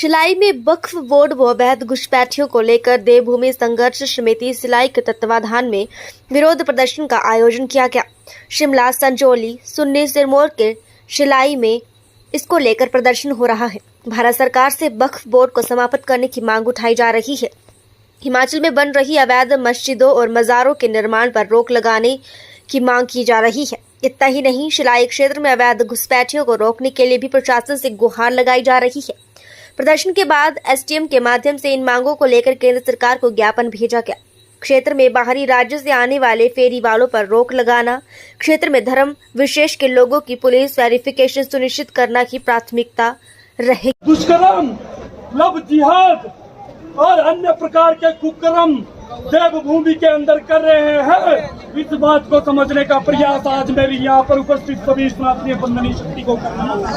शिलाई में वक्फ बोर्ड व अवैध घुसपैठियों को लेकर देवभूमि संघर्ष समिति शिलाई के तत्वाधान में विरोध प्रदर्शन का आयोजन किया गया। शिमला, संजौली, सुन्नी, सिरमौर के शिलाई में इसको लेकर प्रदर्शन हो रहा है। भारत सरकार से वक्फ बोर्ड को समाप्त करने की मांग उठाई जा रही है। हिमाचल में बन रही अवैध मस्जिदों और मज़ारों के निर्माण पर रोक लगाने की मांग की जा रही है। इतना ही नहीं, शिलाई क्षेत्र में अवैध घुसपैठियों को रोकने के लिए भी प्रशासन से गुहार लगाई जा रही है। प्रदर्शन के बाद एसडीएम के माध्यम से इन मांगों को लेकर केंद्र सरकार को ज्ञापन भेजा गया। क्षेत्र में बाहरी राज्य से आने वाले फेरी वालों पर रोक लगाना, क्षेत्र में धर्म विशेष के लोगों की पुलिस वेरिफिकेशन सुनिश्चित करना की प्राथमिकता रहेगी। दुष्कर्म, लव जिहाद और अन्य प्रकार के कुकर्म देवभूमि के अंदर कर रहे हैं। इस बात को समझने का प्रयास आज मेरी यहाँ पर उपस्थित सभी सनातनी बंदनी शक्ति को करना होगा।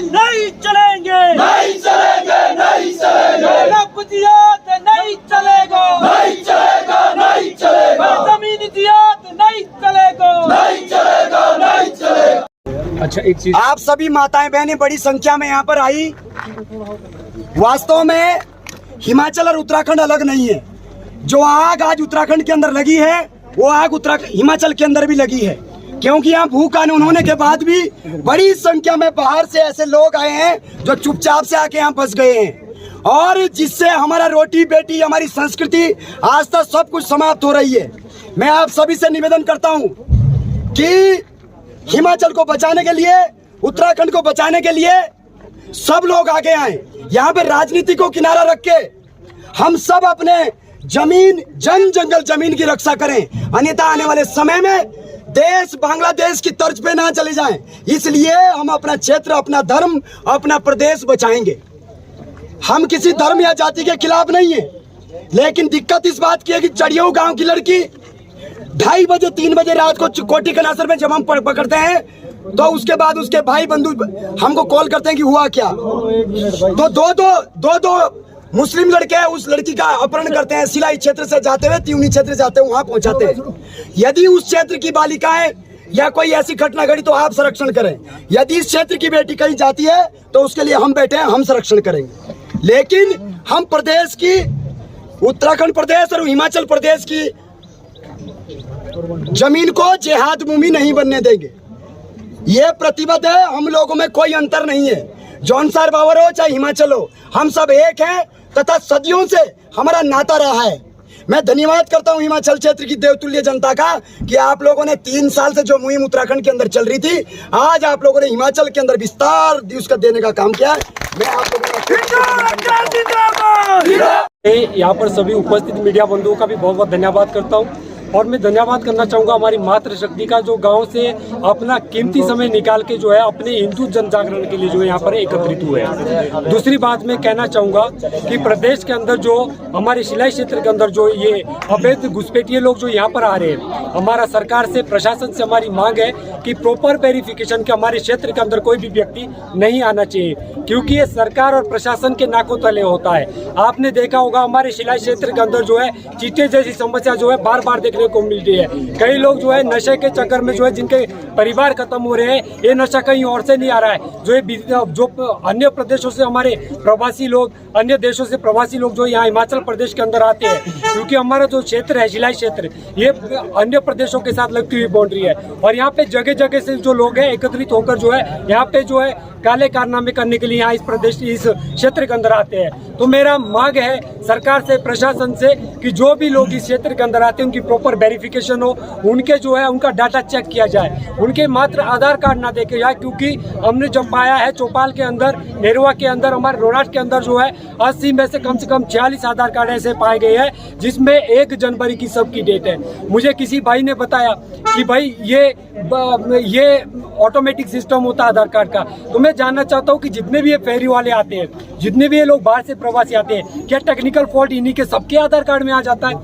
नहीं चलेंगे, नहीं चलेंगे, नहीं चलेंगे, लव जिहाद नहीं चलेगा, नहीं चलेगा, नहीं चलेगा, जमीन जिहाद नहीं चलेगा, नहीं चलेगा, नहीं चलेगा। अच्छा, एक चीज, आप सभी माताएं बहनें बड़ी संख्या में यहाँ पर आई। वास्तव में हिमाचल और उत्तराखंड अलग नहीं है। जो आग आज उत्तराखंड के अंदर लगी है वो आग हिमाचल के अंदर भी लगी है, क्योंकि यहाँ भू कानून होने के बाद भी बड़ी संख्या में बाहर से ऐसे लोग आए हैं जो चुपचाप से आके यहाँ बस गए हैं, और जिससे हमारा रोटी बेटी, हमारी संस्कृति आज तक सब कुछ समाप्त हो रही है। मैं आप सभी से निवेदन करता हूँ कि हिमाचल को बचाने के लिए, उत्तराखंड को बचाने के लिए सब लोग आगे आए। यहाँ पे राजनीति को किनारा रख के हम सब अपने जमीन, जंगल जमीन की रक्षा करें, अन्यथा आने वाले समय में देश बांग्लादेश की तर्ज पे ना चले जाएं। इसलिए हम अपना क्षेत्र, अपना धर्म, अपना प्रदेश बचाएंगे। हम किसी धर्म या जाति के खिलाफ नहीं है, लेकिन दिक्कत इस बात की है कि चढ़ियों गांव की लड़की 2:30 बजे 3 बजे रात को कोटी कनासर में जब हम पकड़ते हैं तो उसके बाद उसके भाई बंधु हमको कॉल करते हैं कि हुआ क्या। तो दो मुस्लिम लड़के उस लड़की का अपहरण करते हैं, सिलाई क्षेत्र से जाते हुए त्यूनी क्षेत्र जाते हुए वहां पहुंचाते हैं। यदि उस क्षेत्र की बालिकाएं या कोई ऐसी घटना घटी तो आप संरक्षण करें। यदि इस क्षेत्र की बेटी कहीं जाती है तो उसके लिए हम बैठे हैं, हम संरक्षण करेंगे। लेकिन हम प्रदेश की, उत्तराखंड प्रदेश और हिमाचल प्रदेश की जमीन को जिहाद भूमि नहीं बनने देंगे। ये प्रतिबद्ध है, हम लोगों में कोई अंतर नहीं है। जौनसार बावर हो चाहे हिमाचल हो, हम सब एक हैं तथा सदियों से हमारा नाता रहा है। मैं धन्यवाद करता हूं हिमाचल क्षेत्र की देवतुल्य जनता का कि आप लोगों ने 3 साल से जो मुहिम उत्तराखंड के अंदर चल रही थी, आज आप लोगों ने हिमाचल के अंदर विस्तार उसका देने का काम किया है। मैं आप यहाँ पर सभी उपस्थित मीडिया बंधुओं का भी बहुत बहुत धन्यवाद करता हूँ। और मैं धन्यवाद करना चाहूँगा हमारी मातृशक्ति का, जो गांव से अपना कीमती समय निकाल के जो है अपने हिंदू जन जागरण के लिए जो है यहाँ पर एकत्रित हुए हैं। दूसरी बात मैं कहना चाहूँगा कि प्रदेश के अंदर जो हमारे शिलाई क्षेत्र के अंदर जो ये अवैध घुसपैठिए लोग जो यहाँ पर आ रहे हैं, हमारा सरकार से, प्रशासन से हमारी मांग है कि प्रॉपर वेरिफिकेशन के हमारे क्षेत्र के अंदर कोई भी व्यक्ति नहीं आना चाहिए, क्योंकि ये सरकार और प्रशासन के नाकों तले होता है। आपने देखा होगा हमारे शिलाई क्षेत्र के अंदर जो है चीटे जैसी समस्या जो है बार बार देखने को मिलती है। कई लोग जो है नशे के चक्कर में जो है जिनके परिवार खत्म हो रहे हैं, ये नशा कहीं और से नहीं आ रहा है। जो अन्य प्रदेशों से हमारे प्रवासी लोग, अन्य देशों से प्रवासी लोग जो यहाँ हिमाचल प्रदेश के अंदर आते हैं, क्योंकि हमारा जो क्षेत्र है शिलाई क्षेत्र, ये अन्य प्रदेशों के साथ लगती हुई बाउंड्री है, और यहाँ पे जगह जगह से जो लोग हैं एकत्रित होकर जो है यहाँ पे जो है काले कारनामे करने के लिए यहाँ इस क्षेत्र के अंदर आते हैं। तो मेरा मांग है सरकार से, प्रशासन से कि जो भी लोग इस क्षेत्र के अंदर आते हैं उनकी प्रॉपर वेरिफिकेशन हो, उनके जो है उनका डाटा चेक किया जाए, उनके मात्र आधार कार्ड ना देखे जाए, क्योंकि हमने जब पाया है चौपाल के अंदर, नेरवा के अंदर, हमारे रोहतास के अंदर जो है 80 में से कम 46 आधार कार्ड ऐसे पाए गए हैं जिसमें 1 जनवरी की सबकी डेट है। मुझे किसी भाई ने बताया कि भाई ये ऑटोमेटिक सिस्टम होता है आधार कार्ड का। तो मैं जानना चाहता हूँ कि जितने भी ये फेरी वाले आते हैं, जितने भी ये लोग बाहर से प्रवासी आते हैं, क्या टेक्निकल फॉल्ट इन्हीं के सबके आधार कार्ड में आ जाता है?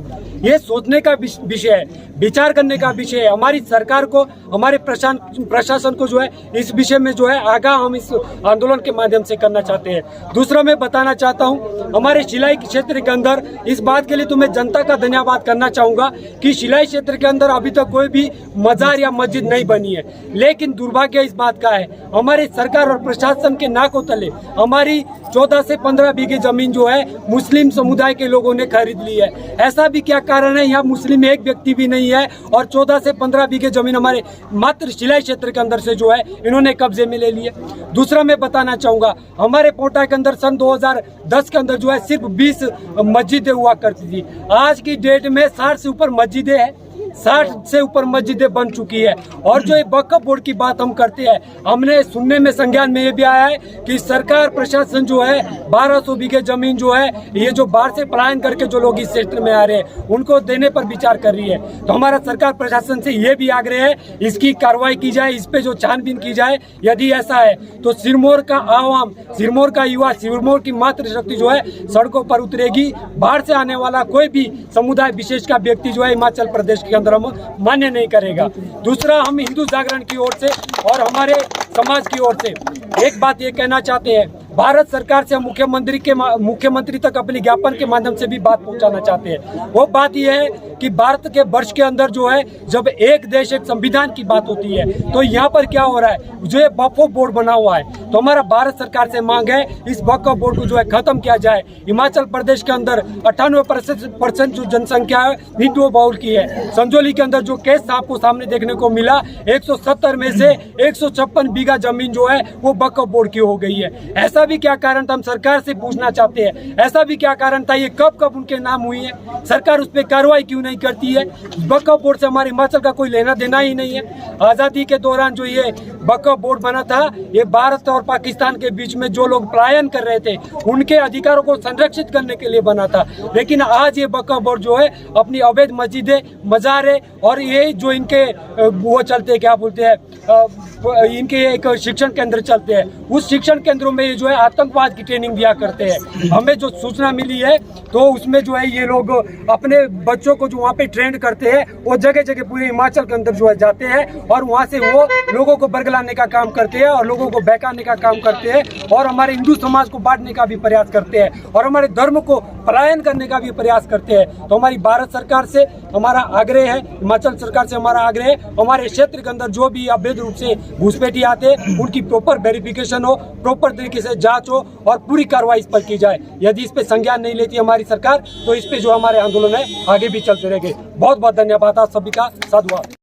ये सोचने का विषय है, विचार करने का विषय है। हमारी सरकार को, हमारे प्रशासन को जो है इस विषय में जो है आगाह हम इस आंदोलन के माध्यम से करना चाहते हैं। दूसरा मैं बताना चाहता हूँ, हमारे शिलाई क्षेत्र के अंदर इस बात के लिए तो मैं जनता का धन्यवाद करना चाहूँगा कि शिलाई क्षेत्र के अंदर अभी तक कोई भी मजार या मस्जिद नहीं बनी है। लेकिन दुर्भाग्य इस बात का है, हमारी सरकार और प्रशासन के नाकों तले हमारी 14 से 15 बीघे जमीन जो है मुस्लिम समुदाय के लोगों ने खरीद ली है। ऐसा भी क्या कारण है, यहाँ मुस्लिम एक व्यक्ति भी नहीं है और 14 से 15 बीघे जमीन हमारे मात्र शिलाई क्षेत्र के अंदर से जो है इन्होंने कब्जे में ले लिए। दूसरा मैं बताना चाहूँगा, हमारे पोटा के अंदर सन 2010 के अंदर जो है सिर्फ 20 मस्जिदें हुआ करती थी। आज की डेट में 60 से ऊपर मस्जिदें हैं, 60 से ऊपर मस्जिदें बन चुकी है। और जो ये वक्फ बोर्ड की बात हम करते हैं, हमने सुनने में संज्ञान में ये भी आया है कि सरकार प्रशासन जो है 1200 बीघे जमीन जो है ये जो बाहर से पलायन करके जो लोग इस क्षेत्र में आ रहे हैं उनको देने पर विचार कर रही है। तो हमारा सरकार प्रशासन से ये भी आग्रह है, इसकी कार्रवाई की जाए, इस पे जो छानबीन की जाए। यदि ऐसा है तो सिरमौर का आवाम, सिरमौर का युवा, सिरमौर की मातृशक्ति जो है सड़कों पर उतरेगी। बाहर से आने वाला कोई भी समुदाय विशेष का व्यक्ति जो है हिमाचल प्रदेश के अंदर हम मान्य नहीं करेगा। दूसरा, हम हिंदू जागरण की ओर से और हमारे समाज की ओर से एक बात ये कहना चाहते हैं, भारत सरकार से मुख्यमंत्री तक अपने ज्ञापन के माध्यम से भी बात पहुंचाना चाहते हैं। वो बात यह है कि भारत के वर्ष के अंदर जो है जब एक देश एक संविधान की बात होती है तो यहाँ पर क्या हो रहा है, जो ये वक्फ बोर्ड बना हुआ है, तो हमारा भारत सरकार से मांग है इस वक्फ बोर्ड को जो है खत्म किया जाए। हिमाचल प्रदेश के अंदर 98% जो जनसंख्या है हिंदू बहुल की है। संजौली के अंदर जो केस आपको सामने देखने को मिला, 170 में से 156 बीघा जमीन जो है वो वक्फ बोर्ड की हो गई है। ऐसा भी क्या कारण था, हम सरकार से पूछना चाहते हैं, ऐसा भी क्या कारण था, ये कब उनके नाम हुई है, सरकार उस पर कार्रवाई क्यों नहीं करती है। वक्फ बोर्ड से हमारे हिमाचल का कोई लेना देना ही नहीं है। आज़ादी के दौरान जो ये वक्फ बोर्ड बना था, ये भारत और पाकिस्तान के बीच में जो लोग पलायन कर रहे थे उनके अधिकारों को संरक्षित करने के लिए बना था। लेकिन आज ये वक्फ बोर्ड जो है अपनी अवैध मस्जिदें, मज़ारे और ये जो इनके वो चलते हैं, क्या बोलते हैं, इनके एक शिक्षण केंद्र चलते हैं, उस शिक्षण केंद्रों में जो है आतंकवाद की ट्रेनिंग दिया करते हैं। हमें जो सूचना मिली है तो उसमें जो है ये लोग अपने बच्चों को जो वहाँ पे ट्रेंड करते हैं वो जगह जगह पूरे हिमाचल के अंदर जो है जाते हैं और वहाँ से वो लोगों को बरगलाने का काम करते हैं और लोगों को बहकाने का काम करते हैं और हमारे हिंदू समाज को बांटने का भी प्रयास करते हैं और हमारे धर्म को पलायन करने का भी प्रयास करते हैं। तो हमारी भारत सरकार से हमारा आग्रह है, हिमाचल सरकार से हमारा आग्रह है, हमारे क्षेत्र के अंदर जो भी अवैध रूप से घुसपैठी आते हैं उनकी प्रॉपर वेरिफिकेशन हो, प्रॉपर तरीके से जांच हो और पूरी कार्रवाई इस पर की जाए। यदि इस पे संज्ञान नहीं लेती हमारी सरकार तो इस पे जो हमारे आंदोलन है आगे भी चलते रहेंगे। बहुत बहुत धन्यवाद आप सभी का, साधुवाद।